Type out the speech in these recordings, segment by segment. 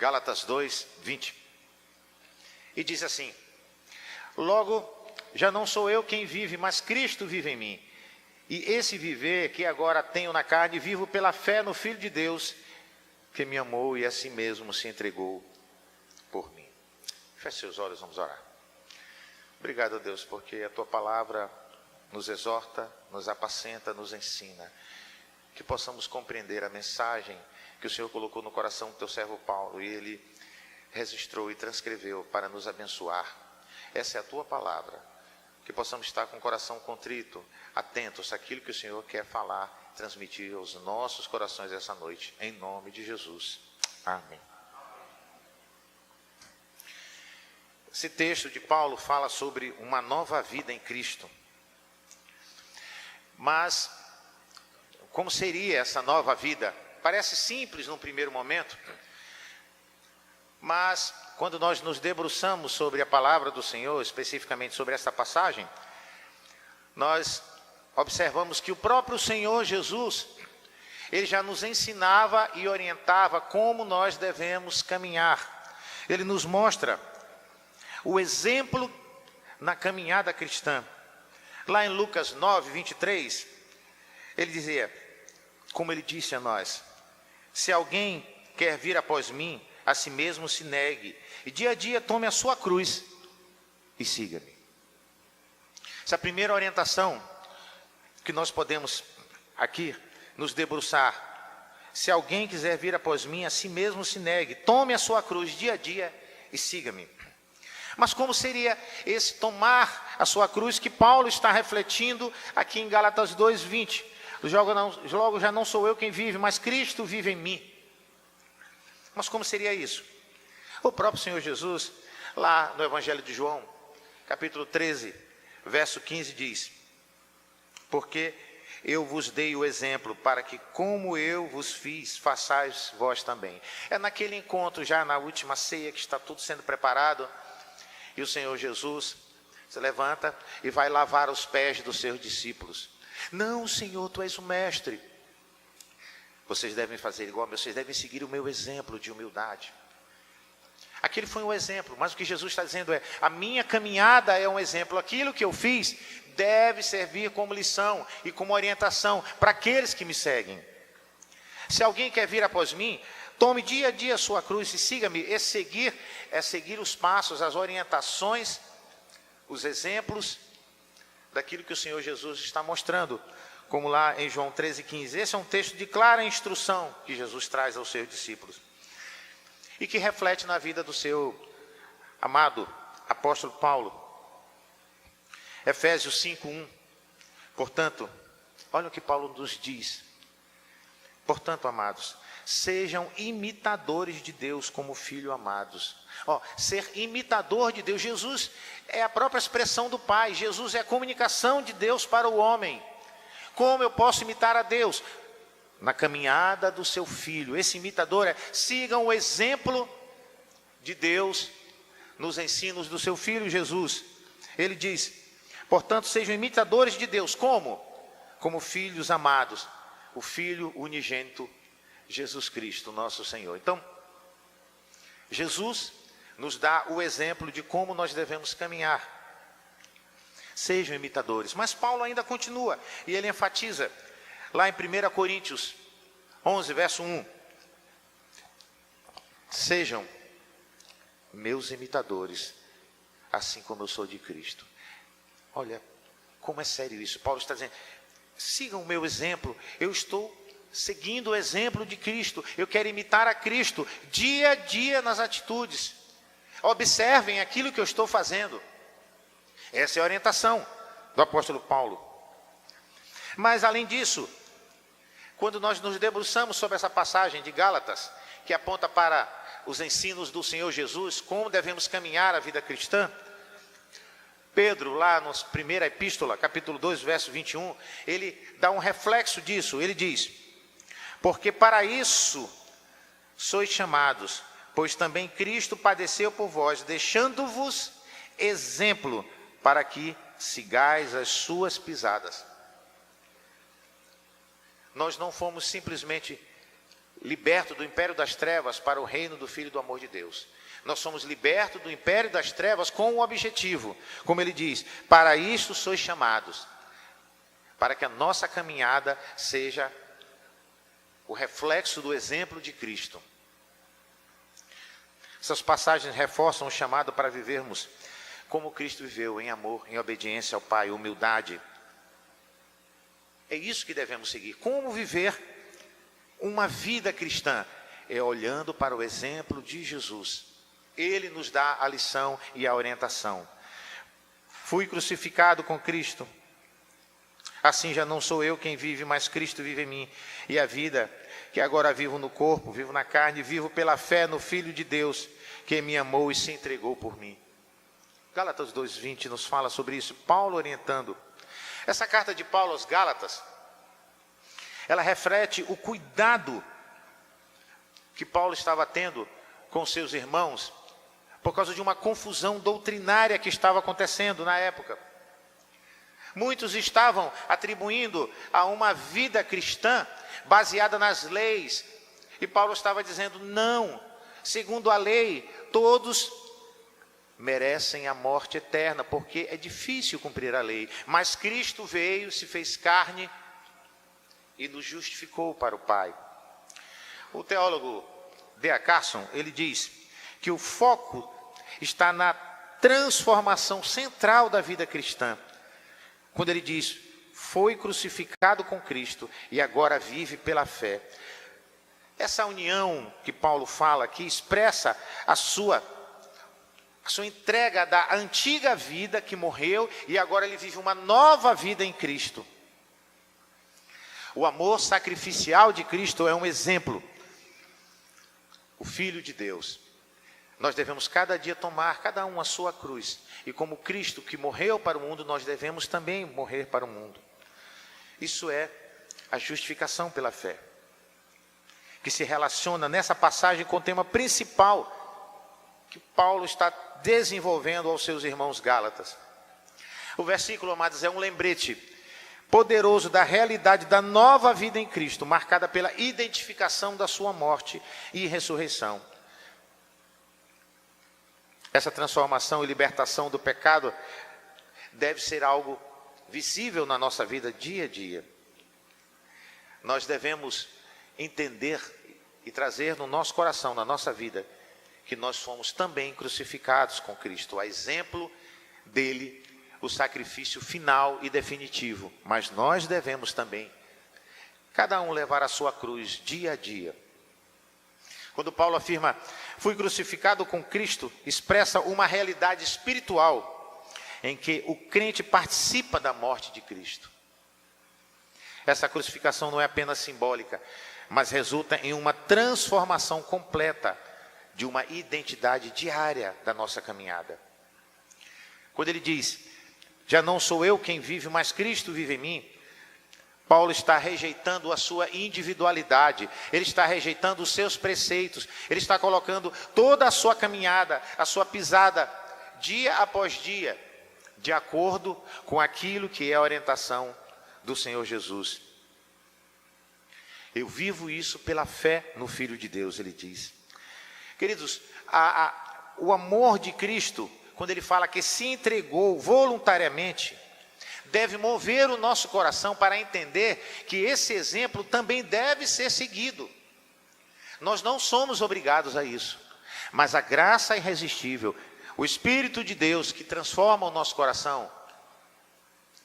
Gálatas 2, 20. E diz assim: logo, já não sou eu quem vive, mas Cristo vive em mim. E esse viver que agora tenho na carne, vivo pela fé no Filho de Deus, que me amou e a si mesmo se entregou por mim. Feche seus olhos, vamos orar. Obrigado, Deus, porque a Tua palavra nos exorta, nos apacenta, nos ensina. Que possamos compreender a mensagem que o Senhor colocou no coração do Teu servo Paulo, e ele registrou e transcreveu para nos abençoar. Essa é a Tua palavra. Que possamos estar com o coração contrito, atentos àquilo que o Senhor quer falar, transmitir aos nossos corações essa noite, em nome de Jesus. Amém. Esse texto de Paulo fala sobre uma nova vida em Cristo. Mas, como seria essa nova vida? Parece simples num primeiro momento, mas quando nós nos debruçamos sobre a palavra do Senhor, especificamente sobre esta passagem, nós observamos que o próprio Senhor Jesus, Ele já nos ensinava e orientava como nós devemos caminhar. Ele nos mostra o exemplo na caminhada cristã. Lá em Lucas 9, 23, Ele dizia, como Ele disse a nós: se alguém quer vir após mim, a si mesmo se negue, e dia a dia tome a sua cruz e siga-me. Essa é a primeira orientação que nós podemos aqui nos debruçar. Se alguém quiser vir após mim, a si mesmo se negue, tome a sua cruz dia a dia e siga-me. Mas como seria esse tomar a sua cruz que Paulo está refletindo aqui em Gálatas 2, 20? Logo já não sou eu quem vive, mas Cristo vive em mim. Mas como seria isso? O próprio Senhor Jesus, lá no Evangelho de João, capítulo 13, verso 15, diz: porque eu vos dei o exemplo, para que como eu vos fiz, façais vós também. É naquele encontro, já na última ceia, que está tudo sendo preparado, e o Senhor Jesus se levanta e vai lavar os pés dos seus discípulos. Não, Senhor, Tu és o mestre. Vocês devem fazer igual, vocês devem seguir o meu exemplo de humildade. Aquele foi um exemplo, mas o que Jesus está dizendo é: a minha caminhada é um exemplo. Aquilo que eu fiz deve servir como lição e como orientação para aqueles que me seguem. Se alguém quer vir após mim, tome dia a dia a sua cruz e siga-me. É seguir os passos, as orientações, os exemplos daquilo que o Senhor Jesus está mostrando. Como lá em João 13, 15. Esse é um texto de clara instrução que Jesus traz aos seus discípulos. E que reflete na vida do seu amado apóstolo Paulo. Efésios 5, 1. Portanto, olha o que Paulo nos diz. Portanto, amados, sejam imitadores de Deus como filhos amados. Ser imitador de Deus. Jesus é a própria expressão do Pai. Jesus é a comunicação de Deus para o homem. Como eu posso imitar a Deus? Na caminhada do seu Filho. Esse imitador sigam o exemplo de Deus nos ensinos do seu Filho Jesus. Ele diz, portanto, sejam imitadores de Deus. Como? Como filhos amados. O Filho unigênito, Jesus Cristo, nosso Senhor. Então, Jesus nos dá o exemplo de como nós devemos caminhar. Sejam imitadores. Mas Paulo ainda continua, e ele enfatiza, lá em 1 Coríntios 11, verso 1. Sejam meus imitadores, assim como eu sou de Cristo. Olha, como é sério isso. Paulo está dizendo, sigam o meu exemplo, eu estou seguindo o exemplo de Cristo, eu quero imitar a Cristo, dia a dia nas atitudes. Observem aquilo que eu estou fazendo. Essa é a orientação do apóstolo Paulo. Mas além disso, quando nós nos debruçamos sobre essa passagem de Gálatas, que aponta para os ensinos do Senhor Jesus, como devemos caminhar a vida cristã, Pedro, lá na primeira epístola, capítulo 2, verso 21, ele dá um reflexo disso. Ele diz, porque para isso sois chamados, pois também Cristo padeceu por vós, deixando-vos exemplo, para que sigais as suas pisadas. Nós não fomos simplesmente libertos do império das trevas para o reino do Filho do amor de Deus. Nós somos libertos do império das trevas com um objetivo, como ele diz, para isto sois chamados, para que a nossa caminhada seja o reflexo do exemplo de Cristo. Essas passagens reforçam o chamado para vivermos como Cristo viveu, em amor, em obediência ao Pai, humildade. É isso que devemos seguir. Como viver uma vida cristã? É olhando para o exemplo de Jesus. Ele nos dá a lição e a orientação. Fui crucificado com Cristo. Assim já não sou eu quem vive, mas Cristo vive em mim. E a vida que agora vivo no corpo, vivo na carne, vivo pela fé no Filho de Deus, que me amou e se entregou por mim. Gálatas 2:20 nos fala sobre isso, Paulo orientando. Essa carta de Paulo aos Gálatas, ela reflete o cuidado que Paulo estava tendo com seus irmãos, por causa de uma confusão doutrinária que estava acontecendo na época. Muitos estavam atribuindo a uma vida cristã baseada nas leis, e Paulo estava dizendo, não, segundo a lei, todos merecem a morte eterna, porque é difícil cumprir a lei, mas Cristo veio, se fez carne e nos justificou para o Pai. O teólogo D.A. Carson, ele diz que o foco está na transformação central da vida cristã, quando ele diz, foi crucificado com Cristo e agora vive pela fé. Essa união que Paulo fala aqui expressa a sua entrega da antiga vida que morreu e agora ele vive uma nova vida em Cristo. O amor sacrificial de Cristo é um exemplo. O Filho de Deus. Nós devemos cada dia tomar, cada um a sua cruz. E como Cristo que morreu para o mundo, nós devemos também morrer para o mundo. Isso é a justificação pela fé, que se relaciona nessa passagem com o tema principal que Paulo está desenvolvendo aos seus irmãos Gálatas. O versículo, amados, é um lembrete poderoso da realidade da nova vida em Cristo, marcada pela identificação da sua morte e ressurreição. Essa transformação e libertação do pecado deve ser algo visível na nossa vida dia a dia. Nós devemos entender e trazer no nosso coração, na nossa vida, que nós fomos também crucificados com Cristo, a exemplo dele, o sacrifício final e definitivo, mas nós devemos também, cada um levar a sua cruz dia a dia. Quando Paulo afirma, fui crucificado com Cristo, expressa uma realidade espiritual, em que o crente participa da morte de Cristo. Essa crucificação não é apenas simbólica, mas resulta em uma transformação completa de uma identidade diária da nossa caminhada. Quando ele diz, já não sou eu quem vive, mas Cristo vive em mim, Paulo está rejeitando a sua individualidade, ele está rejeitando os seus preceitos, ele está colocando toda a sua caminhada, a sua pisada, dia após dia, de acordo com aquilo que é a orientação do Senhor Jesus. Eu vivo isso pela fé no Filho de Deus, ele diz. Queridos, o amor de Cristo, quando ele fala que se entregou voluntariamente, deve mover o nosso coração para entender que esse exemplo também deve ser seguido. Nós não somos obrigados a isso, mas a graça irresistível, o Espírito de Deus que transforma o nosso coração,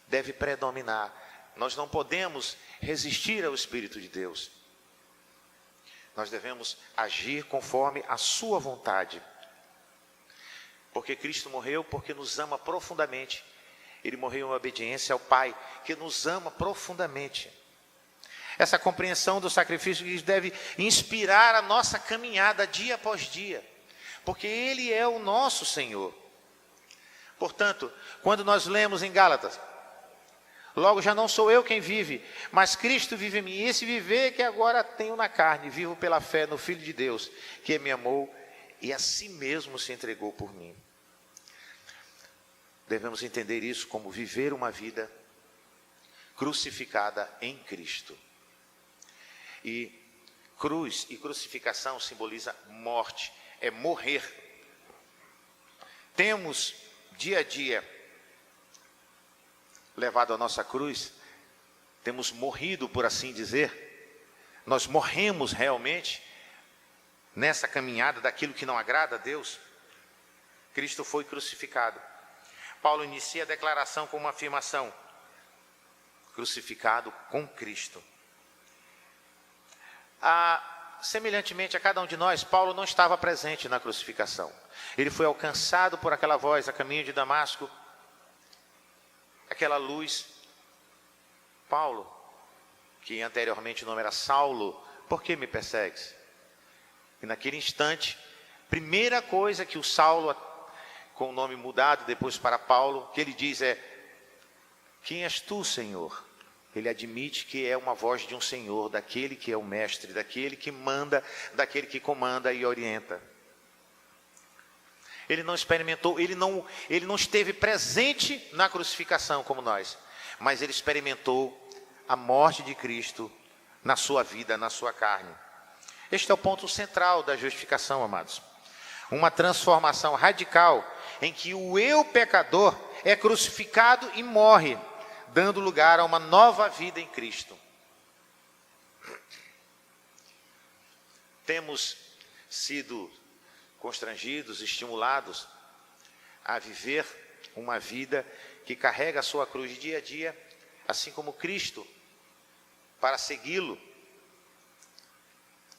deve predominar. Nós não podemos resistir ao Espírito de Deus. Nós devemos agir conforme a sua vontade. Porque Cristo morreu porque nos ama profundamente. Ele morreu em obediência ao Pai, que nos ama profundamente. Essa compreensão do sacrifício deve inspirar a nossa caminhada dia após dia, porque Ele é o nosso Senhor. Portanto, quando nós lemos em Gálatas, logo já não sou eu quem vive, mas Cristo vive em mim. E esse viver que agora tenho na carne, vivo pela fé no Filho de Deus, que me amou e a si mesmo se entregou por mim. Devemos entender isso como viver uma vida crucificada em Cristo. E Cruz e crucificação simboliza morte, é morrer. Temos dia a dia levado a nossa cruz, temos morrido, por assim dizer, nós morremos realmente nessa caminhada daquilo que não agrada a Deus. Cristo foi crucificado. Paulo inicia a declaração com uma afirmação: crucificado com Cristo. Semelhantemente a cada um de nós, Paulo não estava presente na crucificação. Ele foi alcançado por aquela voz a caminho de Damasco, aquela luz. Paulo, que anteriormente o nome era Saulo, por que me persegues? E naquele instante, primeira coisa que o Saulo, com o nome mudado depois para Paulo, que ele diz é: quem és tu, Senhor? Ele admite que é uma voz de um Senhor, daquele que é o mestre, daquele que manda, daquele que comanda e orienta. Ele não experimentou, ele não esteve presente na crucificação como nós, mas ele experimentou a morte de Cristo na sua vida, na sua carne. Este é o ponto central da justificação, amados. Uma transformação radical em que o eu pecador é crucificado e morre, dando lugar a uma nova vida em Cristo. Temos sido constrangidos, estimulados a viver uma vida que carrega a sua cruz dia a dia, assim como Cristo, para segui-lo,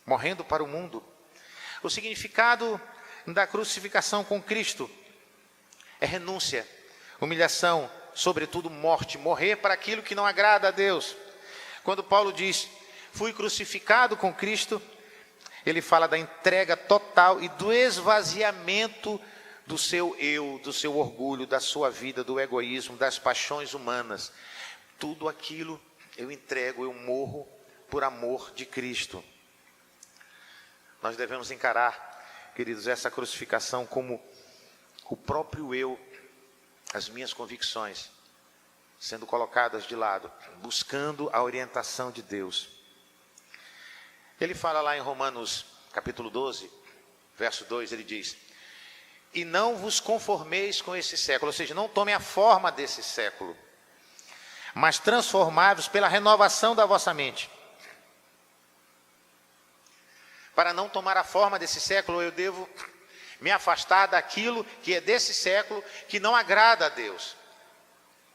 morrendo para o mundo. O significado da crucificação com Cristo é renúncia, humilhação, sobretudo morte, morrer para aquilo que não agrada a Deus. Quando Paulo diz, fui crucificado com Cristo, ele fala da entrega total e do esvaziamento do seu eu, do seu orgulho, da sua vida, do egoísmo, das paixões humanas. Tudo aquilo eu entrego, eu morro por amor de Cristo. Nós devemos encarar, queridos, essa crucificação como o próprio eu, as minhas convicções, sendo colocadas de lado, buscando a orientação de Deus. Ele fala lá em Romanos capítulo 12, verso 2, ele diz: e não vos conformeis com esse século, ou seja, não tomem a forma desse século, mas transformai-vos pela renovação da vossa mente. Para não tomar a forma desse século, eu devo me afastar daquilo que é desse século, que não agrada a Deus.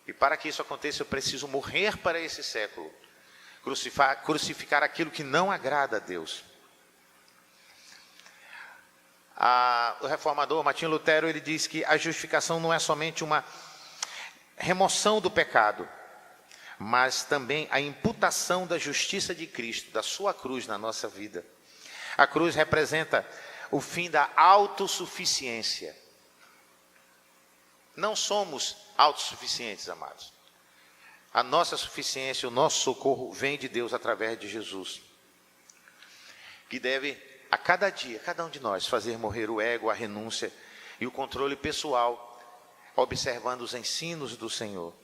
E para que isso aconteça, eu preciso morrer para esse século, crucificar aquilo que não agrada a Deus. O reformador Martinho Lutero, ele diz que a justificação não é somente uma remoção do pecado, mas também a imputação da justiça de Cristo, da sua cruz na nossa vida. A cruz representa o fim da autossuficiência. Não somos autossuficientes, amados. A nossa suficiência, o nosso socorro vem de Deus através de Jesus, que deve a cada dia, cada um de nós, fazer morrer o ego, a renúncia e o controle pessoal, observando os ensinos do Senhor.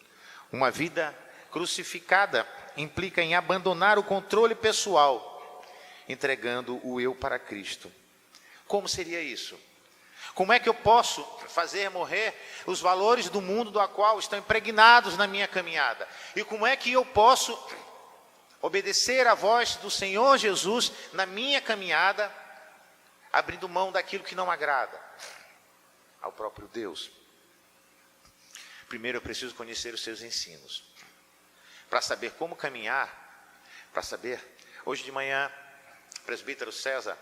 Uma vida crucificada implica em abandonar o controle pessoal, entregando o eu para Cristo. Como seria isso? Como é que eu posso fazer morrer os valores do mundo do qual estão impregnados na minha caminhada? E como é que eu posso obedecer à voz do Senhor Jesus na minha caminhada, abrindo mão daquilo que não agrada ao próprio Deus? Primeiro eu preciso conhecer os seus ensinos, para saber como caminhar, para saber. Hoje de manhã, o presbítero César,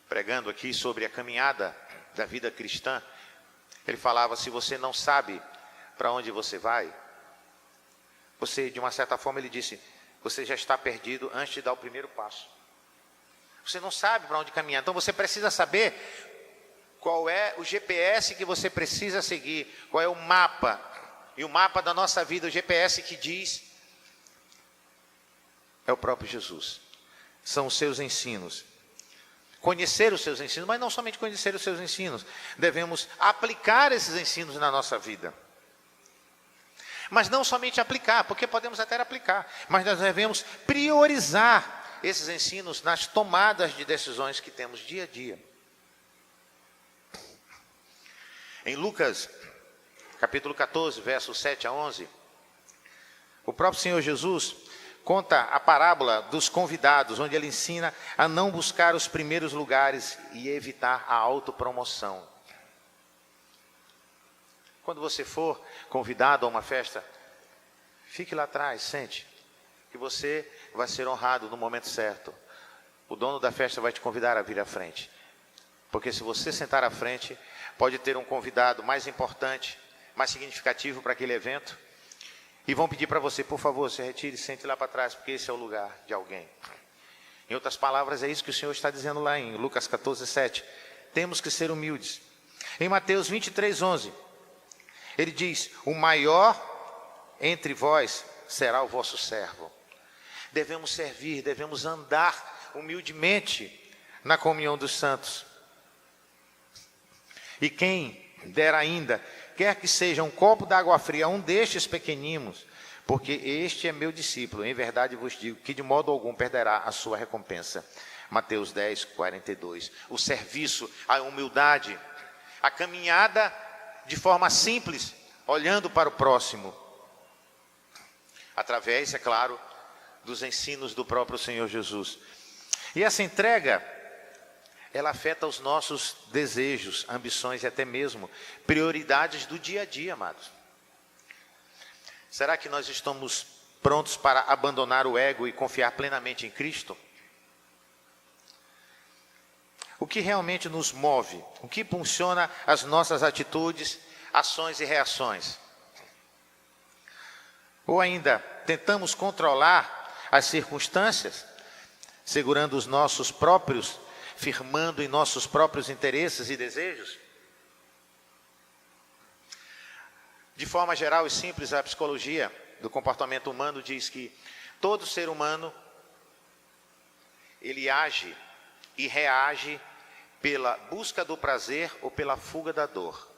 pregando aqui sobre a caminhada da vida cristã, ele falava: se você não sabe para onde você vai, você, de uma certa forma, ele disse, você já está perdido antes de dar o primeiro passo. Você não sabe para onde caminhar, então você precisa saber qual é o GPS que você precisa seguir, qual é o mapa, e o mapa da nossa vida, o GPS que diz, é o próprio Jesus, são os seus ensinos. Conhecer os seus ensinos, mas não somente conhecer os seus ensinos, devemos aplicar esses ensinos na nossa vida. Mas não somente aplicar, porque podemos até aplicar, mas nós devemos priorizar esses ensinos nas tomadas de decisões que temos dia a dia. Em Lucas, capítulo 14, versos 7 a 11, o próprio Senhor Jesus conta a parábola dos convidados, onde ele ensina a não buscar os primeiros lugares e evitar a autopromoção. Quando você for convidado a uma festa, fique lá atrás, sente, que você vai ser honrado no momento certo. O dono da festa vai te convidar a vir à frente. Porque se você sentar à frente, pode ter um convidado mais importante, mais significativo para aquele evento, e vão pedir para você, por favor, se retire e sente lá para trás, porque esse é o lugar de alguém. Em outras palavras, é isso que o Senhor está dizendo lá em Lucas 14, 7. Temos que ser humildes. Em Mateus 23, 11, ele diz, o maior entre vós será o vosso servo. Devemos servir, devemos andar humildemente na comunhão dos santos. E quem der ainda, quer que seja um copo d'água fria a um destes pequeninos, porque este é meu discípulo, em verdade vos digo que de modo algum perderá a sua recompensa. Mateus 10, 42. O serviço, a humildade, a caminhada de forma simples, olhando para o próximo, através, é claro, dos ensinos do próprio Senhor Jesus. E essa entrega, ela afeta os nossos desejos, ambições e até mesmo prioridades do dia a dia, amados. Será que nós estamos prontos para abandonar o ego e confiar plenamente em Cristo? O que realmente nos move? O que impulsiona as nossas atitudes, ações e reações? Ou ainda, tentamos controlar as circunstâncias, segurando os nossos próprios, firmando em nossos próprios interesses e desejos? De forma geral e simples, a psicologia do comportamento humano diz que todo ser humano, ele age e reage pela busca do prazer ou pela fuga da dor.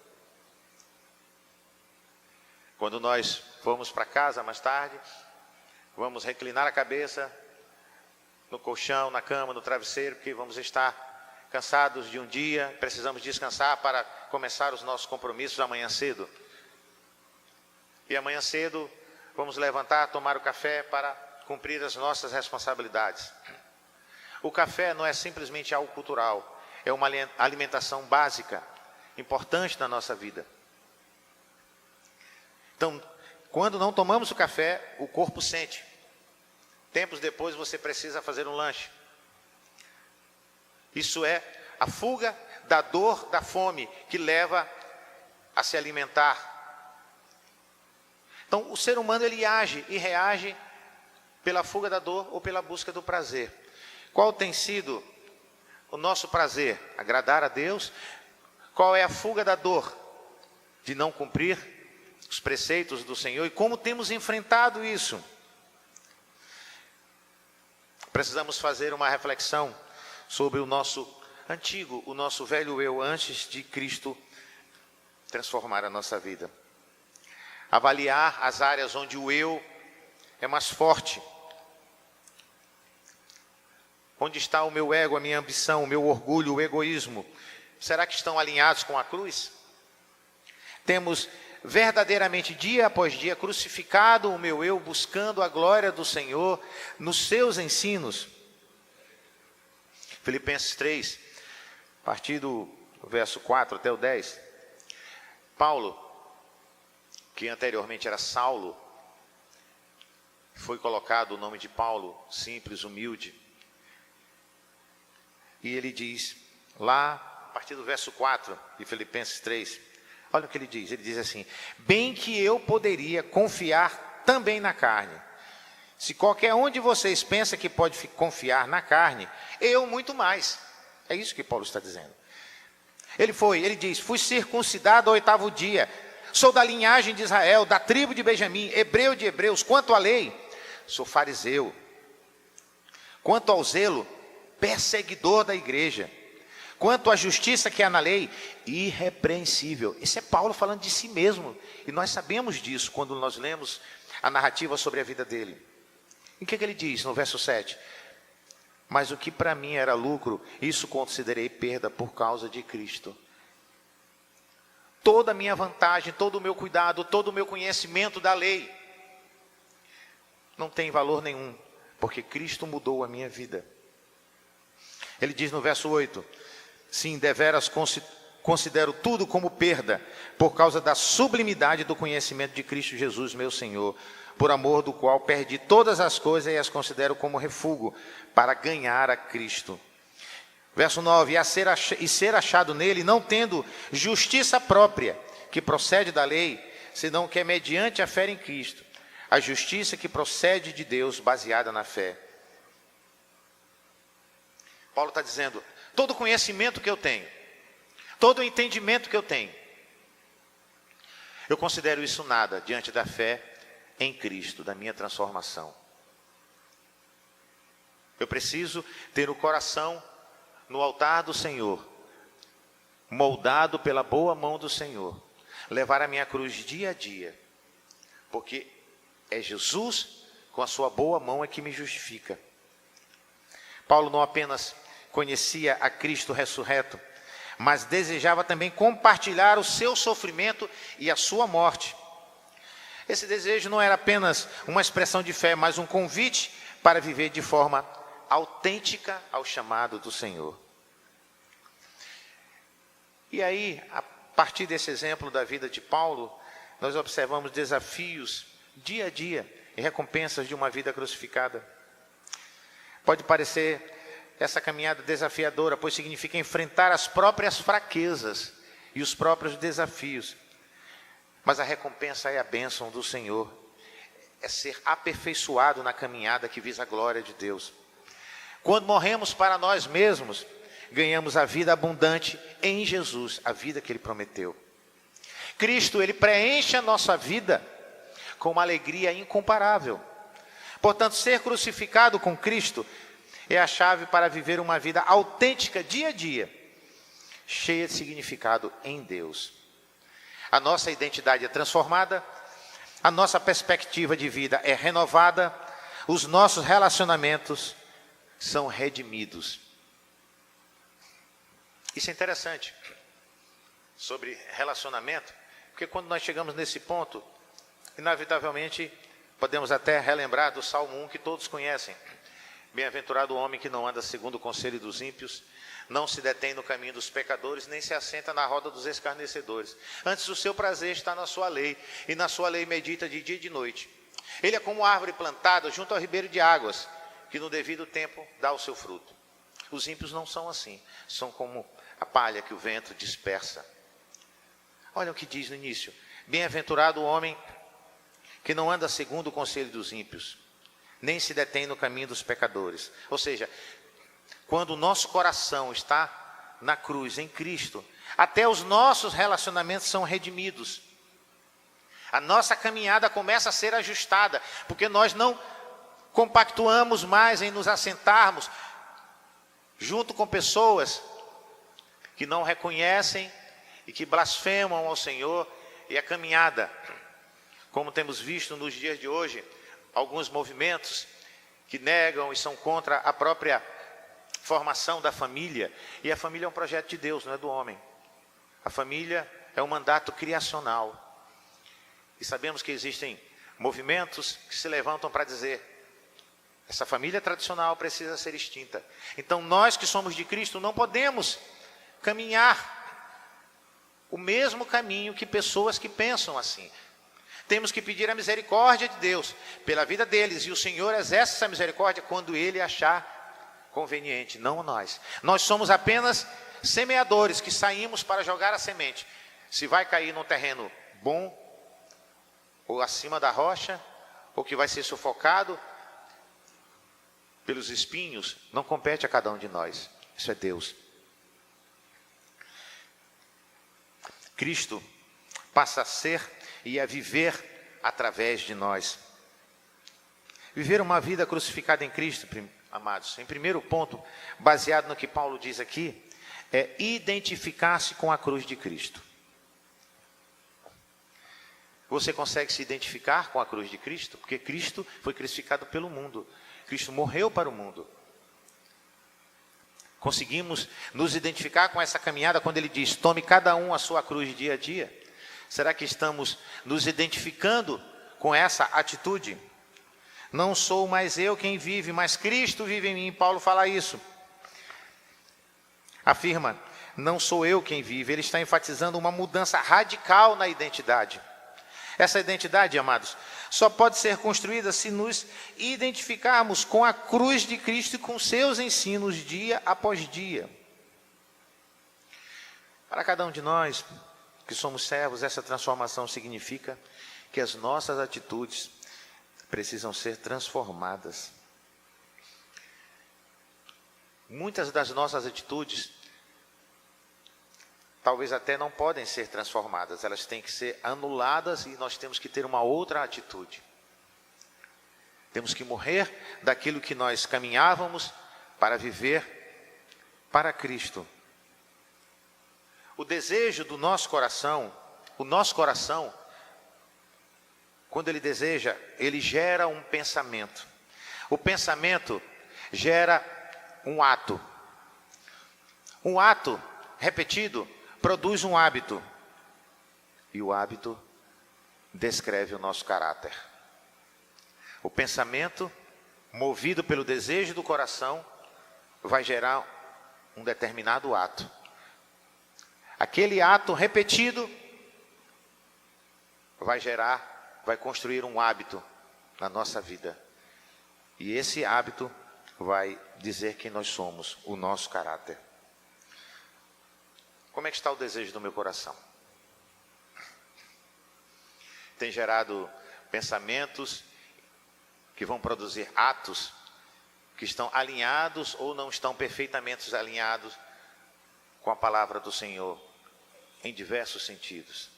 Quando nós formos para casa mais tarde, vamos reclinar a cabeça no colchão, na cama, no travesseiro, porque vamos estar cansados de um dia, precisamos descansar para começar os nossos compromissos amanhã cedo. E amanhã cedo vamos levantar, tomar o café para cumprir as nossas responsabilidades. O café não é simplesmente algo cultural, é uma alimentação básica, importante na nossa vida. Então, quando não tomamos o café, o corpo sente. Tempos depois você precisa fazer um lanche. Isso é a fuga da dor, da fome, que leva a se alimentar. Então, o ser humano, ele age e reage pela fuga da dor ou pela busca do prazer. Qual tem sido o nosso prazer? Agradar a Deus? Qual é a fuga da dor? De não cumprir os preceitos do Senhor? E como temos enfrentado isso? Precisamos fazer uma reflexão sobre o nosso antigo, o nosso velho eu, antes de Cristo transformar a nossa vida. Avaliar as áreas onde o eu é mais forte. Onde está o meu ego, a minha ambição, o meu orgulho, o egoísmo? Será que estão alinhados com a cruz? Temos verdadeiramente, dia após dia, crucificado o meu eu, buscando a glória do Senhor nos seus ensinos. Filipenses 3, a partir do verso 4 até o 10. Paulo, que anteriormente era Saulo, foi colocado o nome de Paulo, simples, humilde. E ele diz, lá, a partir do verso 4 de Filipenses 3, olha o que ele diz assim, bem que eu poderia confiar também na carne. Se qualquer um de vocês pensa que pode confiar na carne, eu muito mais. É isso que Paulo está dizendo. Ele diz, fui circuncidado ao 8º dia, sou da linhagem de Israel, da tribo de Benjamim, hebreu de hebreus, quanto à lei, sou fariseu. Quanto ao zelo, perseguidor da igreja. Quanto à justiça que há na lei, irrepreensível. Esse é Paulo falando de si mesmo. E nós sabemos disso quando nós lemos a narrativa sobre a vida dele. E o que ele diz no verso 7? mas o que para mim era lucro, isso considerei perda por causa de Cristo. Toda a minha vantagem, todo o meu cuidado, todo o meu conhecimento da lei, não tem valor nenhum, porque Cristo mudou a minha vida. Ele diz no verso 8, sim, deveras considero tudo como perda, por causa da sublimidade do conhecimento de Cristo Jesus, meu Senhor, por amor do qual perdi todas as coisas e as considero como refúgio, para ganhar a Cristo. Verso 9, e ser achado nele, não tendo justiça própria, que procede da lei, senão que é mediante a fé em Cristo, a justiça que procede de Deus, baseada na fé. Paulo está dizendo, todo conhecimento que eu tenho, todo o entendimento que eu tenho, eu considero isso nada diante da fé em Cristo, da minha transformação. Eu preciso ter o coração no altar do Senhor, moldado pela boa mão do Senhor, levar a minha cruz dia a dia, porque é Jesus com a sua boa mão é que me justifica. Paulo não apenas conhecia a Cristo ressurreto, mas desejava também compartilhar o seu sofrimento e a sua morte. Esse desejo não era apenas uma expressão de fé, mas um convite para viver de forma autêntica ao chamado do Senhor. E aí, a partir desse exemplo da vida de Paulo, nós observamos desafios dia a dia e recompensas de uma vida crucificada. Pode parecer essa caminhada desafiadora, pois significa enfrentar as próprias fraquezas e os próprios desafios. Mas a recompensa é a bênção do Senhor, é ser aperfeiçoado na caminhada que visa a glória de Deus. Quando morremos para nós mesmos, ganhamos a vida abundante em Jesus, a vida que Ele prometeu. Cristo, Ele preenche a nossa vida com uma alegria incomparável. Portanto, ser crucificado com Cristo é a chave para viver uma vida autêntica dia a dia, cheia de significado em Deus. A nossa identidade é transformada, a nossa perspectiva de vida é renovada, os nossos relacionamentos são redimidos. Isso é interessante, sobre relacionamento, porque quando nós chegamos nesse ponto, inevitavelmente podemos até relembrar do Salmo 1 que todos conhecem. Bem-aventurado o homem que não anda segundo o conselho dos ímpios, não se detém no caminho dos pecadores, nem se assenta na roda dos escarnecedores. Antes o seu prazer está na sua lei, e na sua lei medita de dia e de noite. Ele é como árvore plantada junto ao ribeiro de águas, que no devido tempo dá o seu fruto. Os ímpios não são assim, são como a palha que o vento dispersa. Olha o que diz no início: bem-aventurado o homem que não anda segundo o conselho dos ímpios, nem se detém no caminho dos pecadores. Ou seja, quando o nosso coração está na cruz, em Cristo, até os nossos relacionamentos são redimidos. A nossa caminhada começa a ser ajustada, porque nós não compactuamos mais em nos assentarmos junto com pessoas que não reconhecem e que blasfemam ao Senhor. E a caminhada, como temos visto nos dias de hoje, alguns movimentos que negam e são contra a própria formação da família. E a família é um projeto de Deus, não é do homem. A família é um mandato criacional. E sabemos que existem movimentos que se levantam para dizer: essa família tradicional precisa ser extinta. Então nós que somos de Cristo não podemos caminhar o mesmo caminho que pessoas que pensam assim. Temos que pedir a misericórdia de Deus pela vida deles, e o Senhor exerce essa misericórdia quando Ele achar conveniente, não nós. Nós somos apenas semeadores que saímos para jogar a semente. Se vai cair num terreno bom, ou acima da rocha, ou que vai ser sufocado pelos espinhos, não compete a cada um de nós. Isso é Deus. Cristo passa a ser e a viver através de nós. Viver uma vida crucificada em Cristo, amados, em primeiro ponto, baseado no que Paulo diz aqui, é identificar-se com a cruz de Cristo. Você consegue se identificar com a cruz de Cristo? Porque Cristo foi crucificado pelo mundo. Cristo morreu para o mundo. Conseguimos nos identificar com essa caminhada quando ele diz: tome cada um a sua cruz dia a dia? Será que estamos nos identificando com essa atitude? Não sou mais eu quem vive, mas Cristo vive em mim. Paulo fala isso. Afirma: não sou eu quem vive. Ele está enfatizando uma mudança radical na identidade. Essa identidade, amados, só pode ser construída se nos identificarmos com a cruz de Cristo e com seus ensinos dia após dia. Para cada um de nós que somos servos, essa transformação significa que as nossas atitudes precisam ser transformadas. Muitas das nossas atitudes talvez até não podem ser transformadas, elas têm que ser anuladas e nós temos que ter uma outra atitude. Temos que morrer daquilo que nós caminhávamos para viver para Cristo. O desejo do nosso coração, o nosso coração, quando ele deseja, ele gera um pensamento. O pensamento gera um ato. Um ato repetido produz um hábito, e o hábito descreve o nosso caráter. O pensamento, movido pelo desejo do coração, vai gerar um determinado ato. Aquele ato repetido vai construir um hábito na nossa vida. E esse hábito vai dizer quem nós somos, o nosso caráter. Como é que está o desejo do meu coração? Tem gerado pensamentos que vão produzir atos que estão alinhados ou não estão perfeitamente alinhados com a palavra do Senhor, em diversos sentidos.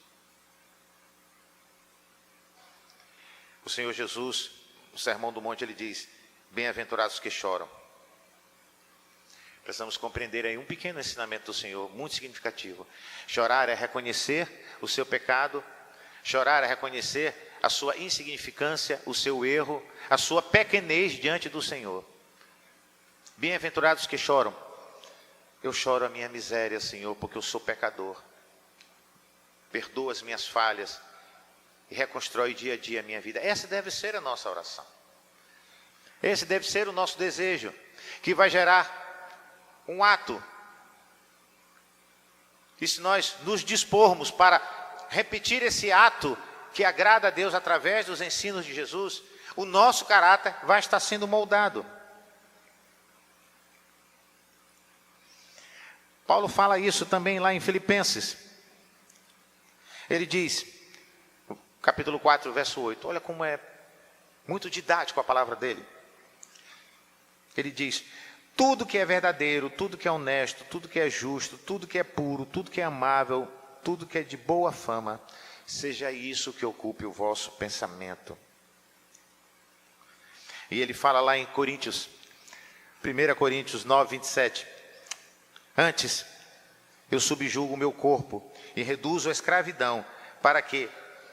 O Senhor Jesus, no Sermão do Monte, ele diz: bem-aventurados que choram. Precisamos compreender aí um pequeno ensinamento do Senhor, muito significativo. Chorar é reconhecer o seu pecado, chorar é reconhecer a sua insignificância, o seu erro, a sua pequenez diante do Senhor. Bem-aventurados que choram. Eu choro a minha miséria, Senhor, porque eu sou pecador. Perdoa as minhas falhas e reconstrói dia a dia a minha vida. Essa deve ser a nossa oração. Esse deve ser o nosso desejo, que vai gerar um ato. E se nós nos dispormos para repetir esse ato que agrada a Deus através dos ensinos de Jesus, o nosso caráter vai estar sendo moldado. Paulo fala isso também lá em Filipenses. Ele diz, capítulo 4, verso 8, olha como é muito didático a palavra dele. Ele diz: tudo que é verdadeiro, tudo que é honesto, tudo que é justo, tudo que é puro, tudo que é amável, tudo que é de boa fama, seja isso que ocupe o vosso pensamento. E ele fala lá em Coríntios, 1 Coríntios 9, 27. Antes, eu subjugo o meu corpo e reduzo a escravidão, para que,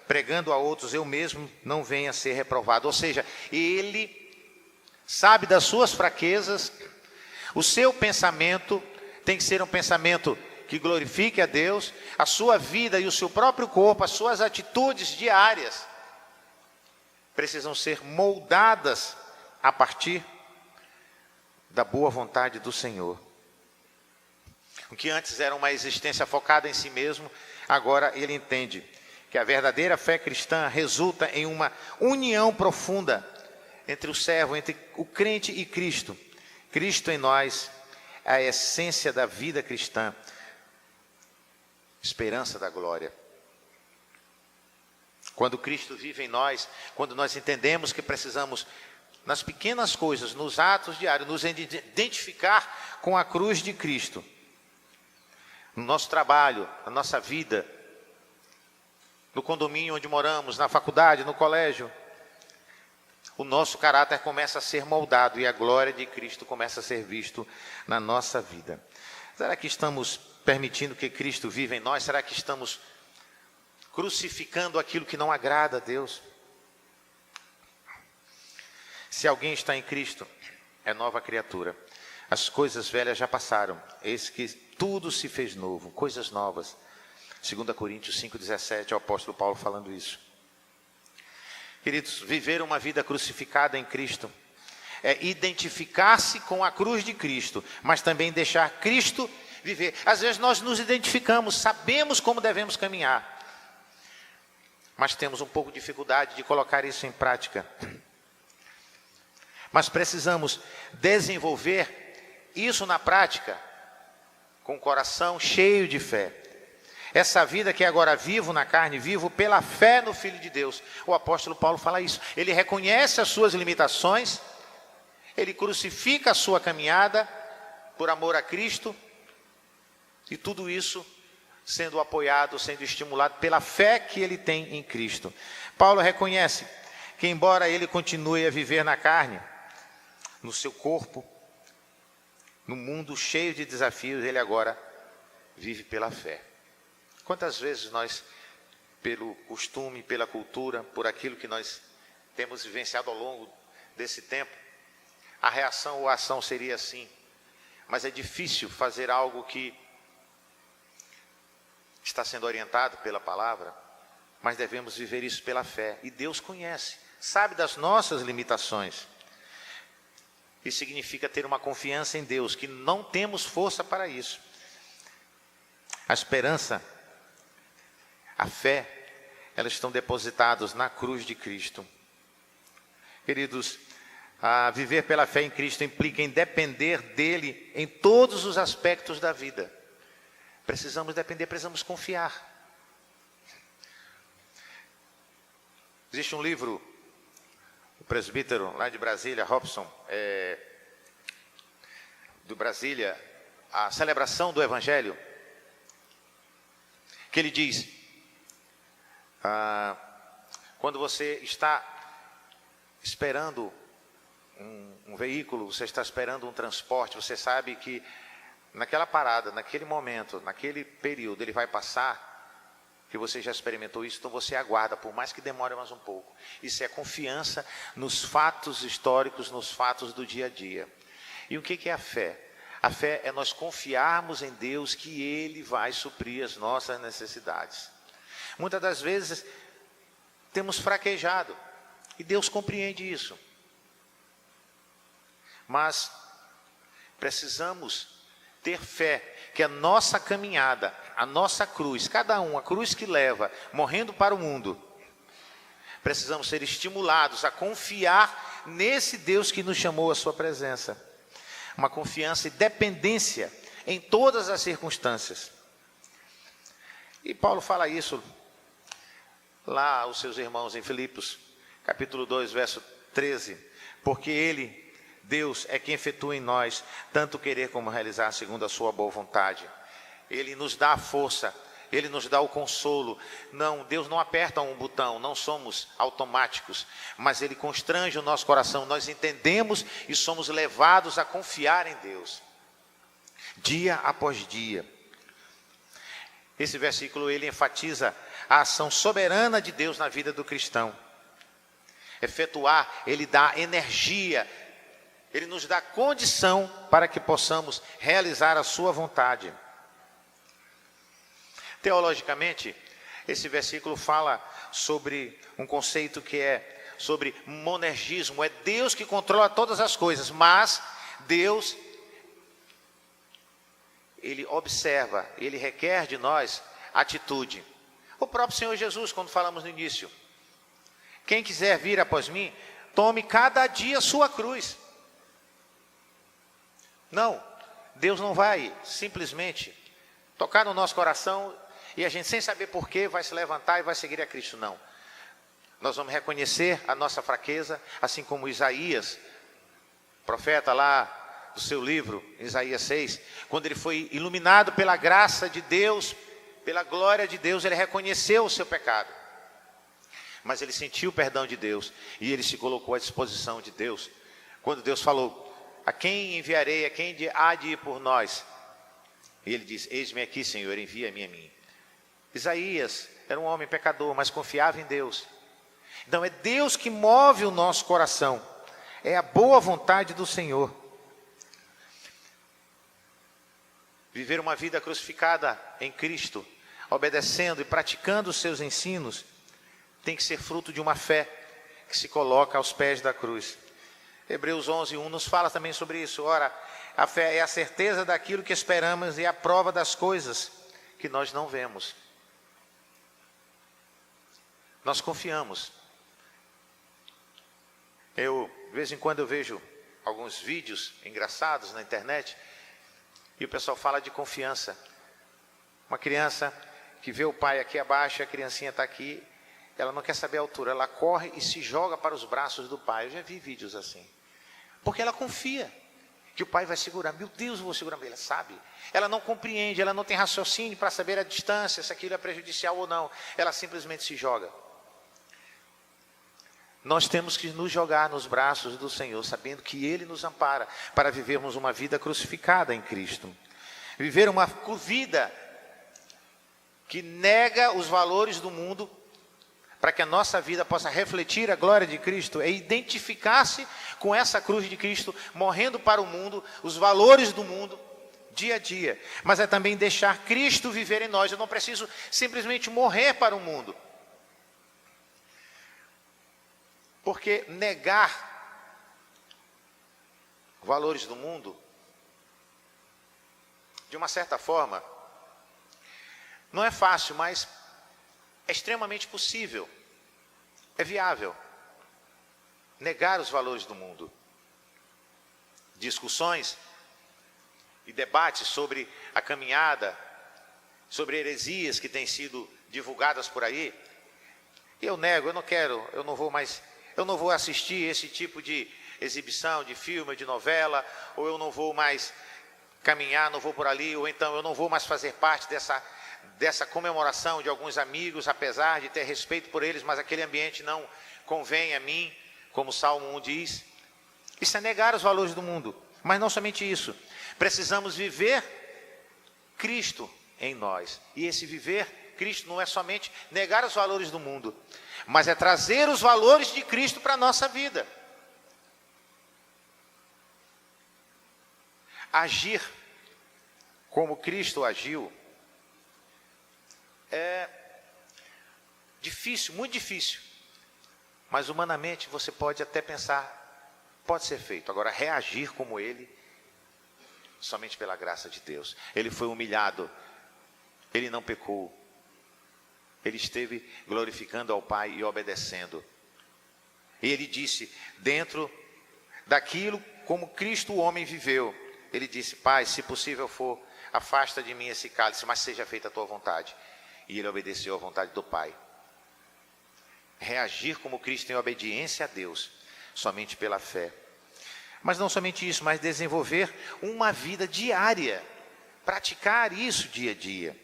pregando a outros, eu mesmo não venha a ser reprovado. Ou seja, ele sabe das suas fraquezas. O seu pensamento tem que ser um pensamento que glorifique a Deus. A sua vida e o seu próprio corpo, as suas atitudes diárias precisam ser moldadas a partir da boa vontade do Senhor. O que antes era uma existência focada em si mesmo, agora ele entende que a verdadeira fé cristã resulta em uma união profunda entre o servo, entre o crente e Cristo. Cristo em nós é a essência da vida cristã, esperança da glória. Quando Cristo vive em nós, quando nós entendemos que precisamos, nas pequenas coisas, nos atos diários, nos identificar com a cruz de Cristo, no nosso trabalho, na nossa vida, no condomínio onde moramos, na faculdade, no colégio, o nosso caráter começa a ser moldado e a glória de Cristo começa a ser visto na nossa vida. Será que estamos permitindo que Cristo viva em nós? Será que estamos crucificando aquilo que não agrada a Deus? Se alguém está em Cristo, é nova criatura. As coisas velhas já passaram, eis que tudo se fez novo, coisas novas. 2 Coríntios 5,17, é o apóstolo Paulo falando isso. Queridos, viver uma vida crucificada em Cristo é identificar-se com a cruz de Cristo, mas também deixar Cristo viver. Às vezes nós nos identificamos, sabemos como devemos caminhar, mas temos um pouco de dificuldade de colocar isso em prática. Mas precisamos desenvolver isso na prática, com o coração cheio de fé. Essa vida que agora vivo na carne, vivo pela fé no Filho de Deus. O apóstolo Paulo fala isso. Ele reconhece as suas limitações, ele crucifica a sua caminhada por amor a Cristo, e tudo isso sendo apoiado, sendo estimulado pela fé que ele tem em Cristo. Paulo reconhece que embora ele continue a viver na carne, no seu corpo, no mundo cheio de desafios, ele agora vive pela fé. Quantas vezes nós, pelo costume, pela cultura, por aquilo que nós temos vivenciado ao longo desse tempo, a reação ou a ação seria assim. Mas é difícil fazer algo que está sendo orientado pela palavra, mas devemos viver isso pela fé. E Deus conhece, sabe das nossas limitações. Isso significa ter uma confiança em Deus, que não temos força para isso. A esperança, a fé, elas estão depositadas na cruz de Cristo. Queridos, viver pela fé em Cristo implica em depender dele em todos os aspectos da vida. Precisamos depender, precisamos confiar. Existe um livro, o presbítero lá de Brasília, Robson, do Brasília, a celebração do Evangelho, que ele diz, quando você está esperando um veículo, você está esperando um transporte, você sabe que naquela parada, naquele momento, naquele período, ele vai passar, que você já experimentou isso, então você aguarda, por mais que demore mais um pouco. Isso é confiança nos fatos históricos, nos fatos do dia a dia. E o que é a fé? A fé é nós confiarmos em Deus que Ele vai suprir as nossas necessidades. Muitas das vezes temos fraquejado, e Deus compreende isso. Mas precisamos ter fé que a nossa caminhada, a nossa cruz, cada um, a cruz que leva, morrendo para o mundo, precisamos ser estimulados a confiar nesse Deus que nos chamou à sua presença. Uma confiança e dependência em todas as circunstâncias. E Paulo fala isso lá aos seus irmãos em Filipos, capítulo 2, verso 13, porque Ele, Deus, é quem efetua em nós tanto querer como realizar segundo a sua boa vontade. Ele nos dá a força, Ele nos dá o consolo. Não, Deus não aperta um botão, não somos automáticos, mas Ele constrange o nosso coração. Nós entendemos e somos levados a confiar em Deus, dia após dia. Esse versículo, ele enfatiza a ação soberana de Deus na vida do cristão. Efetuar, Ele dá energia, Ele nos dá condição para que possamos realizar a sua vontade. Teologicamente, esse versículo fala sobre um conceito que é sobre monergismo. É Deus que controla todas as coisas, mas Deus, Ele observa, Ele requer de nós atitude. O próprio Senhor Jesus, quando falamos no início, quem quiser vir após mim, tome cada dia a sua cruz. Não, Deus não vai simplesmente tocar no nosso coração e a gente, sem saber porquê, vai se levantar e vai seguir a Cristo. Não. Nós vamos reconhecer a nossa fraqueza, assim como Isaías, profeta lá do seu livro, Isaías 6, quando ele foi iluminado pela graça de Deus, pela glória de Deus, ele reconheceu o seu pecado. Mas ele sentiu o perdão de Deus e ele se colocou à disposição de Deus. Quando Deus falou, a quem enviarei, a quem há de ir por nós? E ele diz, eis-me aqui, Senhor, envia-me a mim. Isaías era um homem pecador, mas confiava em Deus. Então é Deus que move o nosso coração, é a boa vontade do Senhor. Viver uma vida crucificada em Cristo, obedecendo e praticando os seus ensinos, tem que ser fruto de uma fé que se coloca aos pés da cruz. Hebreus 11:1 nos fala também sobre isso. Ora, a fé é a certeza daquilo que esperamos e a prova das coisas que nós não vemos. Nós confiamos. De vez em quando eu vejo alguns vídeos engraçados na internet e o pessoal fala de confiança. Uma criança que vê o pai aqui abaixo, a criancinha está aqui, ela não quer saber a altura, ela corre e se joga para os braços do pai. Eu já vi vídeos assim. Porque ela confia que o pai vai segurar. Meu Deus, eu vou segurar. Ela sabe. Ela não compreende, ela não tem raciocínio para saber a distância, se aquilo é prejudicial ou não. Ela simplesmente se joga. Nós temos que nos jogar nos braços do Senhor, sabendo que Ele nos ampara para vivermos uma vida crucificada em Cristo. Viver uma vida que nega os valores do mundo, para que a nossa vida possa refletir a glória de Cristo, é identificar-se com essa cruz de Cristo, morrendo para o mundo, os valores do mundo, dia a dia. Mas é também deixar Cristo viver em nós. Eu não preciso simplesmente morrer para o mundo. Porque negar valores do mundo, de uma certa forma, não é fácil, mas é extremamente possível, é viável. Negar os valores do mundo. Discussões e debates sobre a caminhada, sobre heresias que têm sido divulgadas por aí. Eu nego, eu não quero, eu não vou assistir esse tipo de exibição, de filme, de novela, ou eu não vou mais caminhar, não vou por ali, ou então eu não vou mais fazer parte dessa comemoração de alguns amigos, apesar de ter respeito por eles, mas aquele ambiente não convém a mim, como o Salmo 1 diz. Isso é negar os valores do mundo, mas não somente isso. Precisamos viver Cristo em nós, e esse viver Cristo não é somente negar os valores do mundo, mas é trazer os valores de Cristo para a nossa vida. Agir como Cristo agiu é difícil, muito difícil. Mas humanamente você pode até pensar, pode ser feito. Agora, reagir como Ele, somente pela graça de Deus. Ele foi humilhado, Ele não pecou. Ele esteve glorificando ao Pai e obedecendo. E Ele disse, dentro daquilo como Cristo o homem viveu, Ele disse, Pai, se possível for, afasta de mim esse cálice, mas seja feita a tua vontade. E Ele obedeceu à vontade do Pai. Reagir como Cristo em obediência a Deus, somente pela fé. Mas não somente isso, mas desenvolver uma vida diária, praticar isso dia a dia.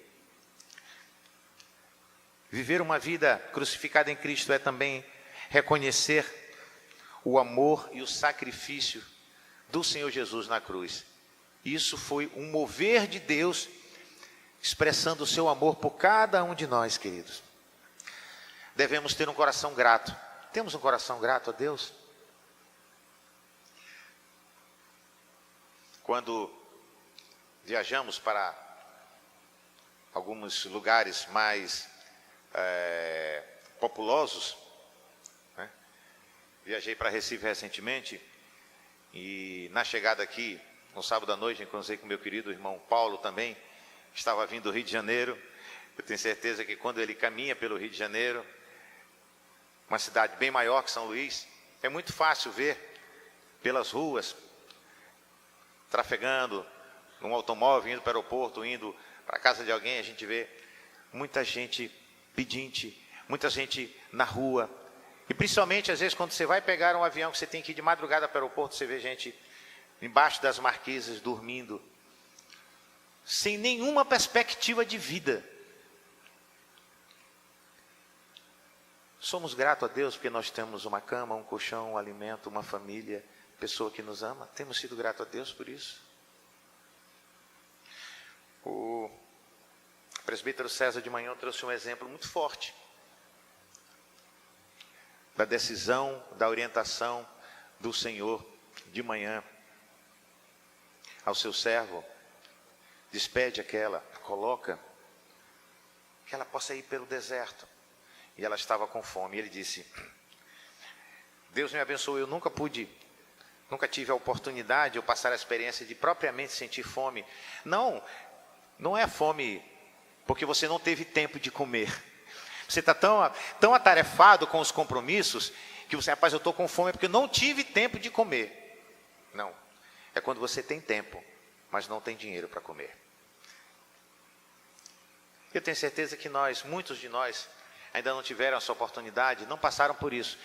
Viver uma vida crucificada em Cristo é também reconhecer o amor e o sacrifício do Senhor Jesus na cruz. Isso foi um mover de Deus, expressando o seu amor por cada um de nós, queridos. Devemos ter um coração grato. Temos um coração grato a Deus? Quando viajamos para alguns lugares mais populosos, né? Viajei para Recife recentemente e na chegada aqui, no sábado à noite, encontrei com meu querido irmão Paulo também, que estava vindo do Rio de Janeiro. Eu tenho certeza que quando ele caminha pelo Rio de Janeiro, uma cidade bem maior que São Luís, é muito fácil ver pelas ruas, trafegando num automóvel, indo para o aeroporto, indo para a casa de alguém, a gente vê muita gente pedinte, muita gente na rua. E principalmente, às vezes, quando você vai pegar um avião, que você tem que ir de madrugada para o aeroporto, você vê gente embaixo das marquises, dormindo, sem nenhuma perspectiva de vida. Somos gratos a Deus porque nós temos uma cama, um colchão, um alimento, uma família, pessoa que nos ama. Temos sido gratos a Deus por isso. O presbítero César de manhã trouxe um exemplo muito forte da decisão, da orientação do Senhor de manhã ao seu servo despede aquela, coloca, que ela possa ir pelo deserto. E ela estava com fome. E ele disse: Deus me abençoou, eu nunca tive a oportunidade de eu passar a experiência de propriamente sentir fome. Não é fome porque você não teve tempo de comer. Você está tão atarefado com os compromissos que você, rapaz, eu estou com fome porque eu não tive tempo de comer. Não, é quando você tem tempo, mas não tem dinheiro para comer. Eu tenho certeza que muitos de nós, ainda não tiveram essa oportunidade, não passaram por isso.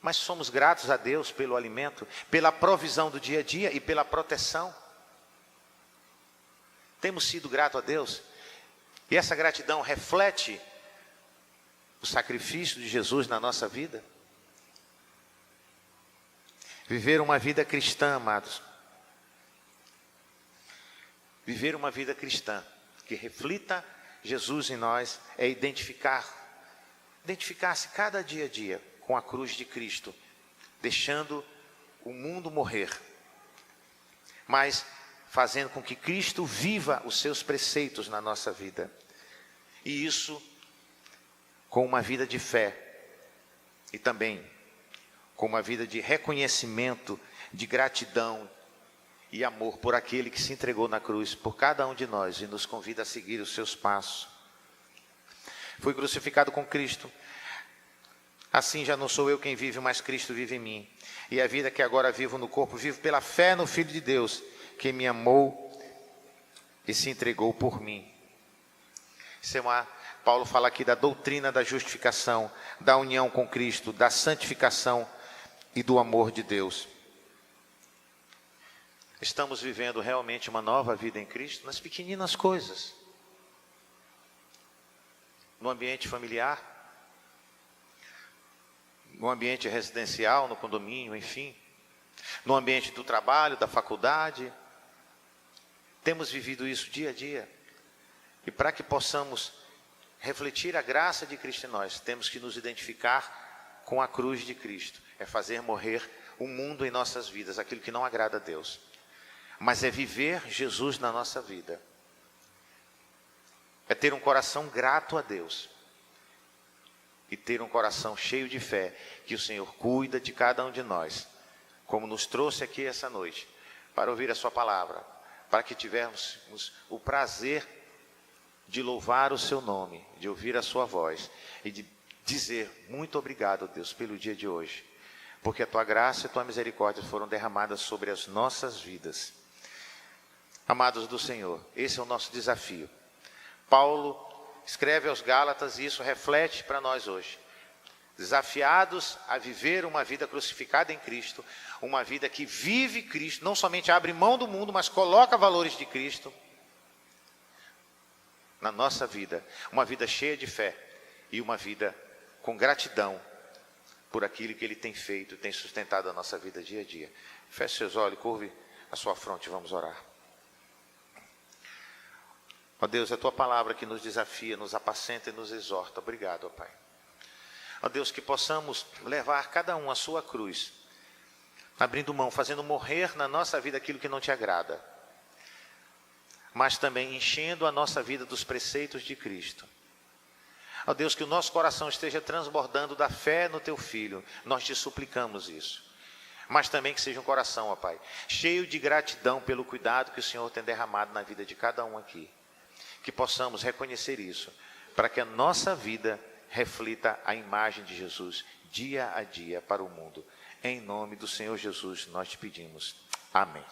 Mas somos gratos a Deus pelo alimento, pela provisão do dia a dia e pela proteção. Temos sido gratos a Deus. E essa gratidão reflete o sacrifício de Jesus na nossa vida. Viver uma vida cristã, amados. Viver uma vida cristã que reflita Jesus em nós é identificar-se cada dia a dia com a cruz de Cristo, deixando o mundo morrer, mas fazendo com que Cristo viva os seus preceitos na nossa vida. E isso com uma vida de fé e também com uma vida de reconhecimento, de gratidão e amor por aquele que se entregou na cruz por cada um de nós e nos convida a seguir os seus passos. Fui crucificado com Cristo. Assim já não sou eu quem vive, mas Cristo vive em mim. E a vida que agora vivo no corpo, vivo pela fé no Filho de Deus, que me amou e se entregou por mim. Paulo fala aqui da doutrina da justificação, da união com Cristo, da santificação e do amor de Deus. Estamos vivendo realmente uma nova vida em Cristo nas pequeninas coisas. No ambiente familiar, no ambiente residencial, no condomínio, enfim. No ambiente do trabalho, da faculdade. Temos vivido isso dia a dia. E para que possamos refletir a graça de Cristo em nós, temos que nos identificar com a cruz de Cristo. É fazer morrer o mundo em nossas vidas, aquilo que não agrada a Deus. Mas é viver Jesus na nossa vida. É ter um coração grato a Deus. E ter um coração cheio de fé, que o Senhor cuida de cada um de nós. Como nos trouxe aqui essa noite, para ouvir a sua palavra. Para que tivermos o prazer de louvar o seu nome, de ouvir a sua voz. E de dizer muito obrigado, Deus, pelo dia de hoje. Porque a tua graça e a tua misericórdia foram derramadas sobre as nossas vidas. Amados do Senhor, esse é o nosso desafio. Paulo escreve aos Gálatas e isso reflete para nós hoje. Desafiados a viver uma vida crucificada em Cristo, uma vida que vive Cristo, não somente abre mão do mundo, mas coloca valores de Cristo na nossa vida. Uma vida cheia de fé e uma vida com gratidão por aquilo que Ele tem feito e tem sustentado a nossa vida dia a dia. Feche seus olhos, curve a sua fronte, vamos orar. Ó Deus, é a tua palavra que nos desafia, nos apacenta e nos exorta. Obrigado, ó Pai. Ó Deus, que possamos levar cada um a sua cruz, abrindo mão, fazendo morrer na nossa vida aquilo que não te agrada, mas também enchendo a nossa vida dos preceitos de Cristo. Ó Deus, que o nosso coração esteja transbordando da fé no teu Filho, nós te suplicamos isso. Mas também que seja um coração, ó Pai, cheio de gratidão pelo cuidado que o Senhor tem derramado na vida de cada um aqui. Que possamos reconhecer isso, para que a nossa vida reflita a imagem de Jesus dia a dia para o mundo. Em nome do Senhor Jesus nós te pedimos. Amém.